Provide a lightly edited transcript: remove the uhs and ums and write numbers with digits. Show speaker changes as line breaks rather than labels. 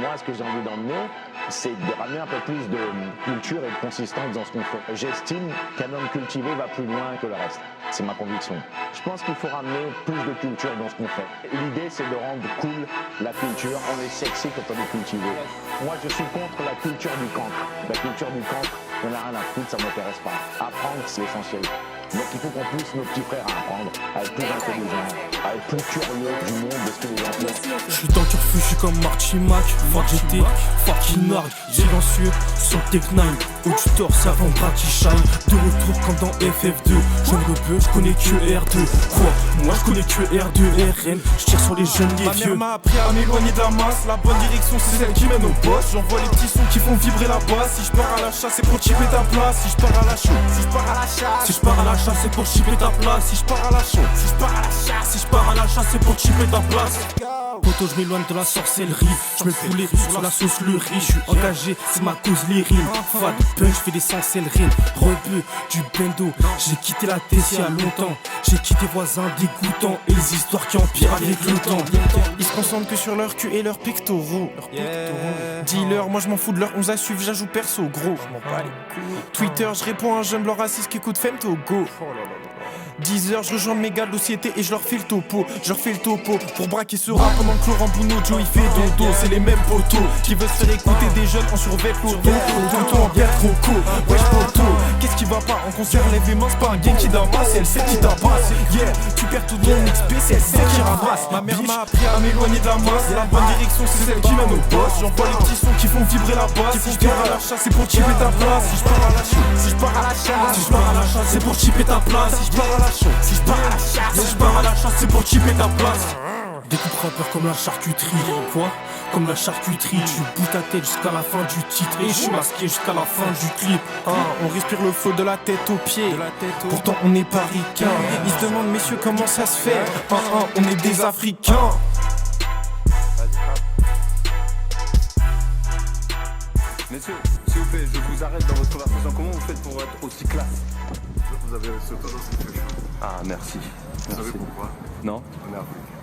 Moi, ce que j'ai envie d'emmener, c'est de ramener un peu plus de culture et de consistance dans ce qu'on fait. J'estime qu'un homme cultivé va plus loin que le reste. C'est ma conviction. Je pense qu'il faut ramener plus de culture dans ce qu'on fait. L'idée, c'est de rendre cool la culture. On est sexy quand on est cultivé. Moi, je suis contre la culture du cancre. La culture du cancre, on n'a rien à foutre, ça ne m'intéresse pas. Apprendre, c'est essentiel. Donc il faut qu'on pousse nos petits frères à apprendre, à être plus intelligents, à être plus curieux du monde, de ce que les gens font.
Je suis dans Turfu, je suis comme Marty Mac. Fuck j'étais fucking hard, silencieux, sans Tech 9. Où tu torses avant bras qui shine. De retour comme dans FF2. Je ne repeux, je connais que R2. Quoi? Moi je connais que R2, RN. Je tire sur les jeunes, les vieux.
Ma mère m'a appris à m'éloigner de la masse. La bonne direction c'est celle qui mène au boss. J'envoie les petits sons qui font vibrer la basse. Si je pars à la chasse c'est pour chipper ta place. Si je pars à la chasse, si je pars à la chasse,
si je pars à la chasse c'est pour chipper ta place. Si je pars à la chasse,
si je pars à la chasse,
si je pars à la chasse c'est pour chipper ta place. Poto je m'éloigne de la sorcellerie. Je mets le poulet sur la sauce le riz. Je suis engagé, c'est ma cause les rimes. Fad, punch, fais des sorcelleries. Rebeu, du bendo. J'ai quitté la tête il y a longtemps. J'ai quitté voisins dégoûtants. Et les histoires qui empirent avec le temps.
Ils se concentrent que sur leur cul et leurs pectoraux. Dealer, moi je m'en fous de leur 11 à suivre, j'ajoute perso gros. Twitter, je réponds à un jeune blanc raciste qui écoute Femtogo. 10 heures, je rejoins mes gars de société et je leur fais le topo. Je leur fais le topo pour braquer ce rap pendant que Laurent Bounodjo il fait dodo. C'est les mêmes potos qui veulent se faire écouter des jeunes en survêt l'auto. Tonton en pierre trop court, wesh poto. Qu'est-ce qui va pas en concert, lève les mains, c'est pas un gang qui d'amasse, c'est elle celle qui tabasse. Yeah, tu perds tout ton XP, c'est elle celle qui ramasse. Ma mère m'a appris à m'éloigner de la masse. La bonne direction c'est celle qui mène au boss. J'envoie les petits sons qui font vibrer la basse. Si je pars à la chasse c'est pour chipper ta place. Si je pars à la chasse, si je pars à la chasse, si je pars à la chasse c'est pour chipper ta place. Si je pars à la chasse, si je pars à la chasse, si je pars à la chasse c'est pour chipper ta place.
Découpe rappeur comme la charcuterie. Quoi? Comme la charcuterie. Tu bouges ta tête jusqu'à la fin du titre. Et je suis masqué jusqu'à la fin du clip.
On respire le flot de la tête aux pieds. Pourtant on est pas ricains. Ils se demandent messieurs comment ça se fait. On est des Africains.
Messieurs, s'il vous plaît, je vous arrête dans votre conversation. Comment vous faites pour être aussi classe?
Vous avez ce tendance qui fait chaud.
Ah, merci.
Vous savez pourquoi?
Non?
On est africain.